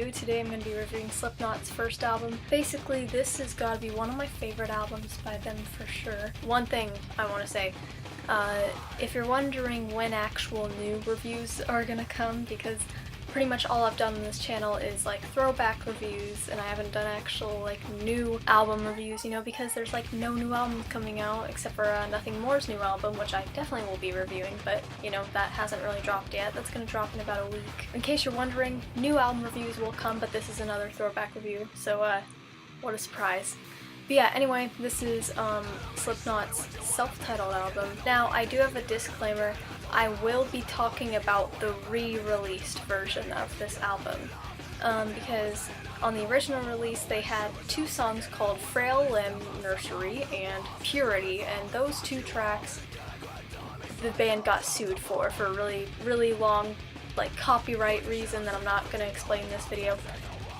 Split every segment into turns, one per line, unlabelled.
review. Today I'm going to be reviewing Slipknot's first album. Basically, this has got to be one of my favorite albums by them for sure. One thing I want to say, if you're wondering when actual new reviews are going to come, because pretty much all I've done on this channel is like throwback reviews, and I haven't done actual like new album reviews, you know, because there's like no new albums coming out except for Nothing More's new album, which I definitely will be reviewing, but you know, that hasn't really dropped yet. That's gonna drop in about a week. In case you're wondering, new album reviews will come, but this is another throwback review, so what a surprise. But yeah, anyway, this is Slipknot's self-titled album. Now, I do have a disclaimer. I will be talking about the re-released version of this album, because on the original release they had two songs called Frail Limb Nursery and Purity, and those two tracks the band got sued for a really long like copyright reason that I'm not going to explain in this video.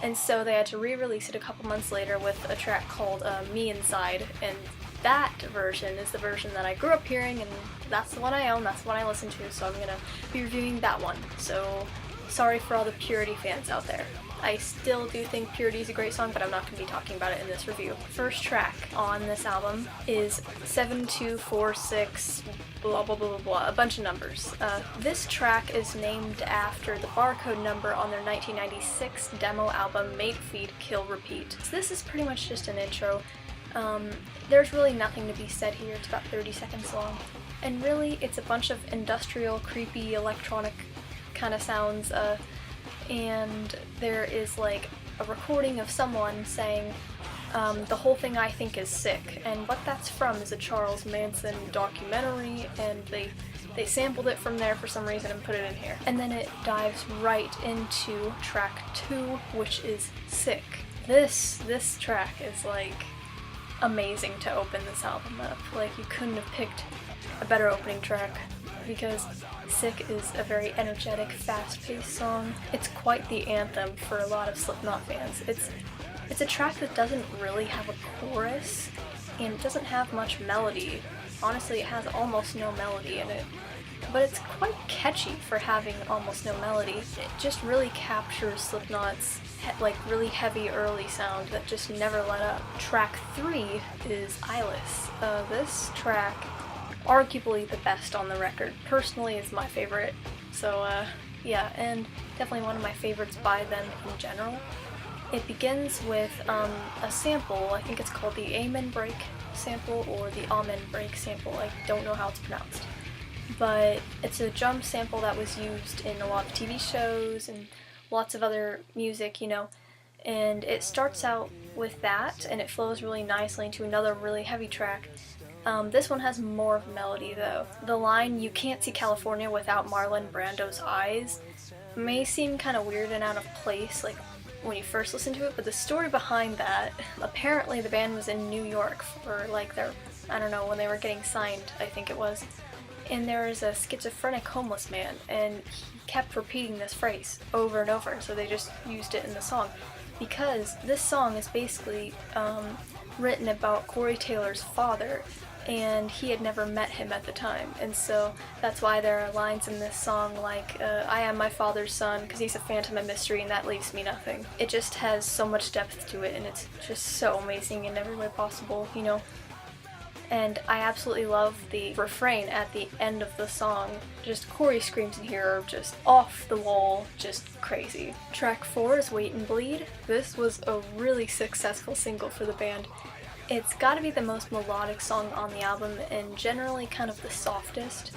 And so they had to re-release it a couple months later with a track called Me Inside, and that version is the version that I grew up hearing, and that's the one I own, that's the one I listen to, so I'm gonna be reviewing that one. So sorry for all the Purity fans out there. I still do think Purity is a great song, but I'm not going to be talking about it in this review. First track on this album is 7246 blah blah blah blah blah, a bunch of numbers. This track is named after the barcode number on their 1996 demo album Mate Feed Kill Repeat. So this is pretty much just an intro. There's really nothing to be said here. It's about 30 seconds long. And really, it's a bunch of industrial, creepy, electronic kind of sounds, and there is like a recording of someone saying, the whole thing I think is sick, and what that's from is a Charles Manson documentary, and they sampled it from there for some reason and put it in here. And then it dives right into track 2, which is Sick. This track is like amazing to open this album up. Like, you couldn't have picked a better opening track, because Sick is a very energetic, fast-paced song. It's quite the anthem for a lot of Slipknot fans. It's a track that doesn't really have a chorus, and it doesn't have much melody. Honestly, it has almost no melody in it, but it's quite catchy for having almost no melody. It just really captures Slipknot's like really heavy early sound that just never let up. Track 3 is Eyeless. This track, arguably the best on the record, personally is my favorite. So yeah, and definitely one of my favorites by them in general. It begins with a sample. I think it's called the Amen Break sample or the Amen Break sample. I don't know how it's pronounced. But it's a drum sample that was used in a lot of TV shows and lots of other music, you know. And it starts out with that, and it flows really nicely into another really heavy track. This one has more of melody though. The line, "You can't see California without Marlon Brando's eyes," may seem kind of weird and out of place, like when you first listen to it, but the story behind that, apparently the band was in New York for like their, I don't know, when they were getting signed, I think it was, and there was a schizophrenic homeless man, and he kept repeating this phrase over and over, so they just used it in the song, because this song is basically written about Corey Taylor's father, and he had never met him at the time, and so that's why there are lines in this song like, I am my father's son, because he's a phantom of mystery and that leaves me nothing. It just has so much depth to it, and it's just so amazing in every way possible, you know. And I absolutely love the refrain at the end of the song. Just Corey screams in here are just off the wall, just crazy. Track 4 is Wait and Bleed. This was a really successful single for the band. It's gotta be the most melodic song on the album, and generally kind of the softest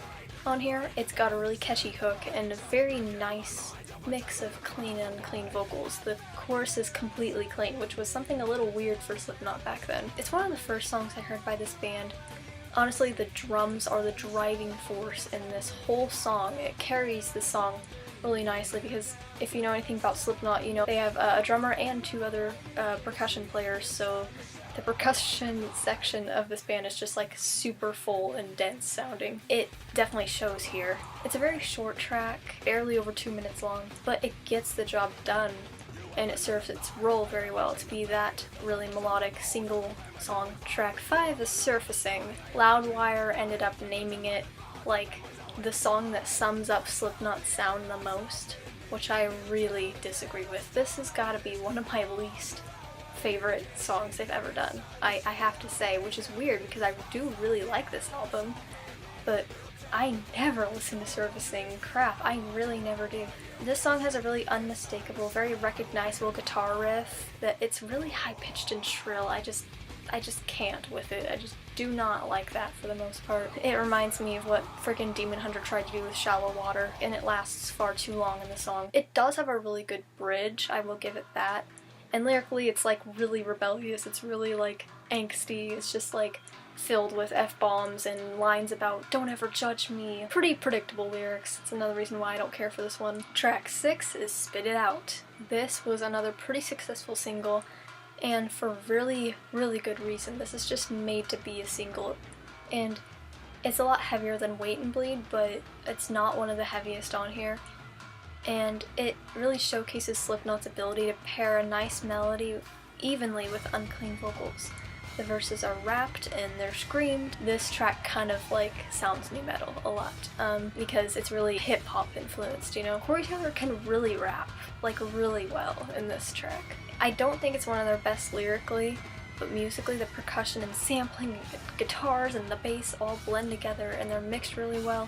on here. It's got a really catchy hook and a very nice mix of clean and unclean vocals. The chorus is completely clean, which was something a little weird for Slipknot back then. It's one of the first songs I heard by this band. Honestly, the drums are the driving force in this whole song. It carries the song really nicely, because if you know anything about Slipknot, you know they have a drummer and 2 other percussion players, so the percussion section of this band is just like super full and dense sounding. It definitely shows here. It's a very short track, barely over 2 minutes long, but it gets the job done, and it serves its role very well to be that really melodic single song. Track 5 is Surfacing. Loudwire ended up naming it like the song that sums up Slipknot's sound the most, which I really disagree with. This has got to be one of my least favorite songs they've ever done. I have to say, which is weird because I do really like this album, but I never listen to Servicing. Crap, I really never do. This song has a really unmistakable, very recognizable guitar riff that it's really high-pitched and shrill. I just can't with it. I just do not like that for the most part. It reminds me of what freaking Demon Hunter tried to do with Shallow Water, and it lasts far too long in the song. It does have a really good bridge, I will give it that. And lyrically, it's like really rebellious. It's really like angsty. It's just like filled with F-bombs and lines about "don't ever judge me." Pretty predictable lyrics. It's another reason why I don't care for this one. Track 6 is Spit It Out. This was another pretty successful single, and for really, really good reason. This is just made to be a single, and it's a lot heavier than Wait and Bleed, but it's not one of the heaviest on here. And it really showcases Slipknot's ability to pair a nice melody evenly with unclean vocals. The verses are rapped and they're screamed. This track kind of like sounds new metal a lot, because it's really hip-hop influenced, you know? Corey Taylor can really rap, like really well in this track. I don't think it's one of their best lyrically, but musically the percussion and sampling, and guitars and the bass all blend together and they're mixed really well.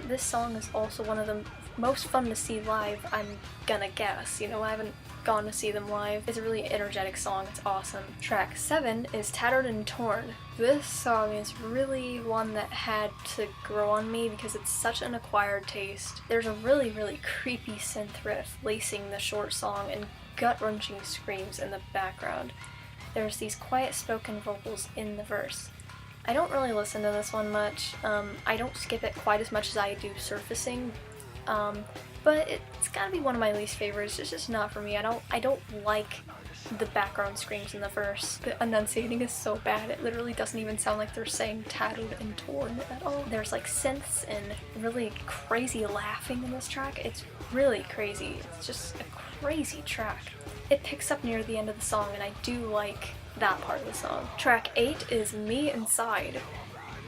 This song is also one of the most fun to see live, I'm gonna guess. You know, I haven't gone to see them live. It's a really energetic song, it's awesome. Track 7 is Tattered and Torn. This song is really one that had to grow on me because it's such an acquired taste. There's a really, really creepy synth riff lacing the short song and gut-wrenching screams in the background. There's these quiet spoken vocals in the verse. I don't really listen to this one much. I don't skip it quite as much as I do Surfacing, but it's gotta be one of my least favorites. It's just not for me. I don't like the background screams in the verse. The enunciating is so bad, it literally doesn't even sound like they're saying tattered and torn at all. There's like synths and really crazy laughing in this track. It's really crazy. It's just a crazy track. It picks up near the end of the song and I do like that part of the song. Track 8 is Me Inside.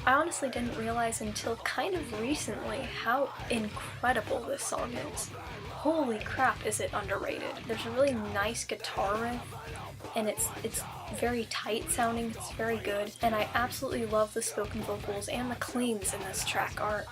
I honestly didn't realize until kind of recently how incredible this song is. Holy crap, is it underrated. There's a really nice guitar riff, and it's very tight sounding, it's very good, and I absolutely love the spoken vocals, and the cleans in this track are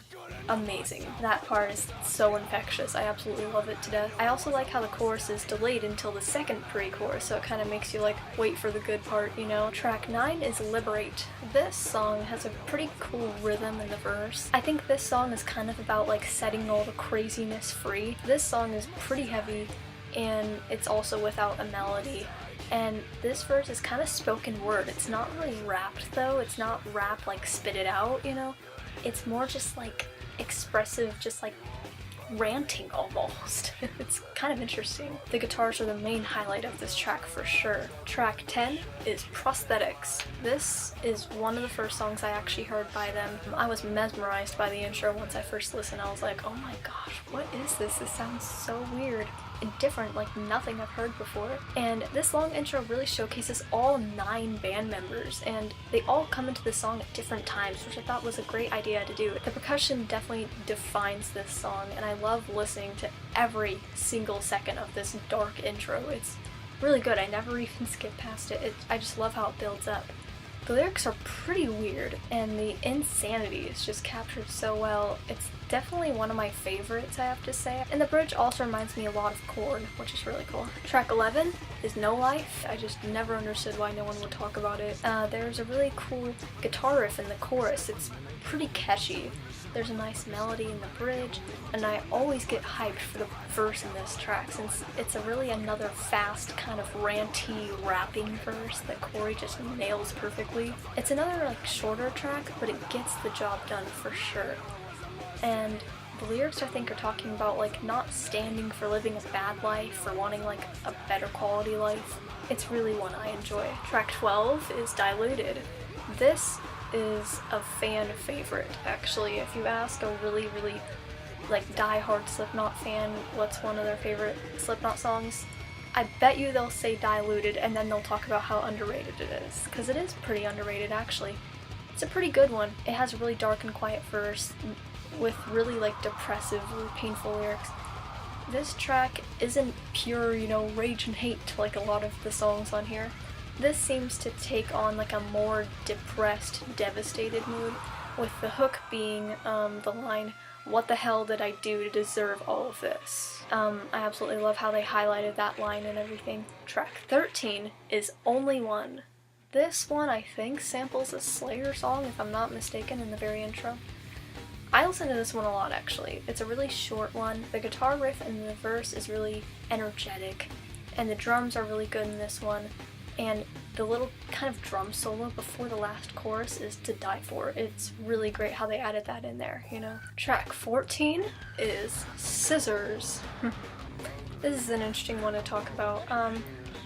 amazing. That part is so infectious. I absolutely love it to death. I also like how the chorus is delayed until the second pre-chorus, so it kind of makes you like wait for the good part, you know? Track 9 is Liberate. This song has a pretty cool rhythm in the verse. I think this song is kind of about like setting all the craziness free. This song is pretty heavy and it's also without a melody. And this verse is kind of spoken word. It's not really rapped though. It's not rap like spit it out, you know? It's more just like expressive, just like ranting almost. It's kind of interesting. The guitars are the main highlight of this track for sure. Track 10 is Prosthetics. This is one of the first songs I actually heard by them. I was mesmerized by the intro once I first listened. I was like, oh my gosh, what is this? This sounds so weird and different, like nothing I've heard before. And this long intro really showcases all 9 band members, and they all come into the song at different times, which I thought was a great idea to do. The percussion definitely defines this song, and I love listening to every single second of this dark intro. It's really good. I never even skip past it. I just love how it builds up. The lyrics are pretty weird, and the insanity is just captured so well. It's definitely one of my favorites, I have to say. And the bridge also reminds me a lot of Korn, which is really cool. Track 11 is No Life. I just never understood why no one would talk about it. There's a really cool guitar riff in the chorus. It's pretty catchy. There's a nice melody in the bridge, and I always get hyped for the verse in this track since it's another fast, kind of ranty, rapping verse that Corey just nails perfectly. It's another like shorter track, but it gets the job done for sure. And the lyrics I think are talking about like not standing for living a bad life or wanting like a better quality life. It's really one I enjoy. Track 12 is Diluted. This is a fan favorite, actually. If you ask a really, really like die-hard Slipknot fan what's one of their favorite Slipknot songs, I bet you they'll say Diluted and then they'll talk about how underrated it is, because it is pretty underrated actually. It's a pretty good one. It has a really dark and quiet verse with really like depressive, really painful lyrics. this track isn't pure, you know, rage and hate like a lot of the songs on here. This seems to take on like a more depressed, devastated mood, with the hook being the line, "What the hell did I do to deserve all of this?" I absolutely love how they highlighted that line and everything. Track 13 is Only One. This one, I think, samples a Slayer song, if I'm not mistaken, in the very intro. I listen to this one a lot, actually. It's a really short one. The guitar riff in the verse is really energetic, and the drums are really good in this one, and the little kind of drum solo before the last chorus is to die for. It's really great how they added that in there, you know? Track 14 is Scissors. This is an interesting one to talk about.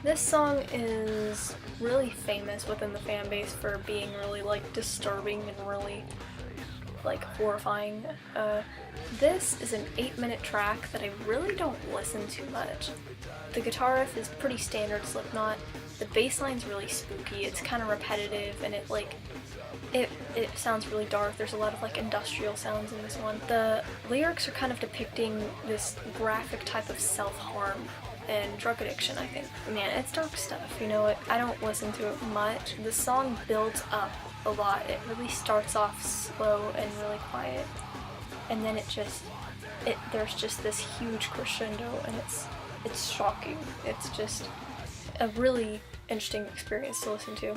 This song is really famous within the fan base for being really, like, disturbing and really, like, horrifying. This is an 8-minute track that I really don't listen to much. The guitar riff is pretty standard Slipknot. The bass line's really spooky, it's kind of repetitive, and it sounds really dark. There's a lot of like industrial sounds in this one. The lyrics are kind of depicting this graphic type of self-harm and drug addiction, I think. Man, it's dark stuff, you know. I don't listen to it much. The song builds up a lot. It really starts off slow and really quiet, and then there's just this huge crescendo, and it's shocking. It's just a really interesting experience to listen to.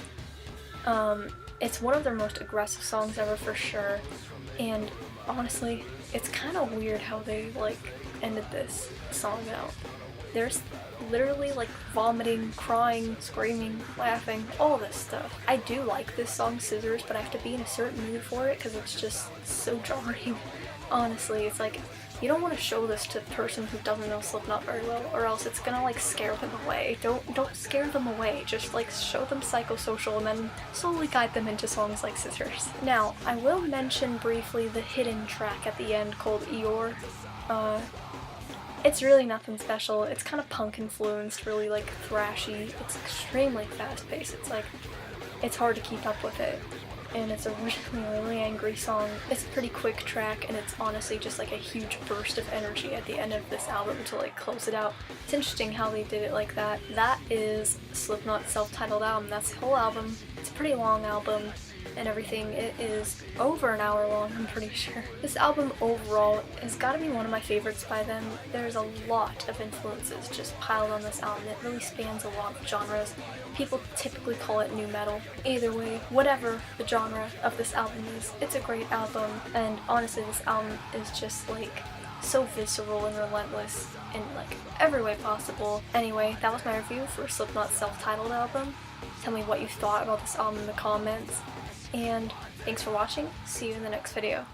It's one of their most aggressive songs ever for sure, and honestly, it's kind of weird how they like ended this song out. There's literally like vomiting, crying, screaming, laughing, all this stuff. I do like this song Scissors, but I have to be in a certain mood for it because it's just so jarring. Honestly, it's like, you don't want to show this to a person who doesn't know Slipknot very well, or else it's gonna like scare them away. Don't scare them away, just like show them Psychosocial and then slowly guide them into songs like Scissors. Now, I will mention briefly the hidden track at the end called Eeyore. It's really nothing special. It's kind of punk influenced, really like thrashy. It's extremely fast paced. It's hard to keep up with it. And it's a really angry song. It's a pretty quick track, and it's honestly just like a huge burst of energy at the end of this album to like close it out. It's interesting how they did it like that. That is Slipknot's self-titled album. That's the whole album. It's a pretty long album and everything. It is over an hour long, I'm pretty sure. This album overall has got to be one of my favorites by them. There's a lot of influences just piled on this album. It really spans a lot of genres. People typically call it nu metal. Either way, whatever the genre of this album is, it's a great album, and honestly this album is just like so visceral and relentless in like every way possible. Anyway, that was my review for Slipknot's self-titled album. Tell me what you thought about this album in the comments, and thanks for watching. See you in the next video.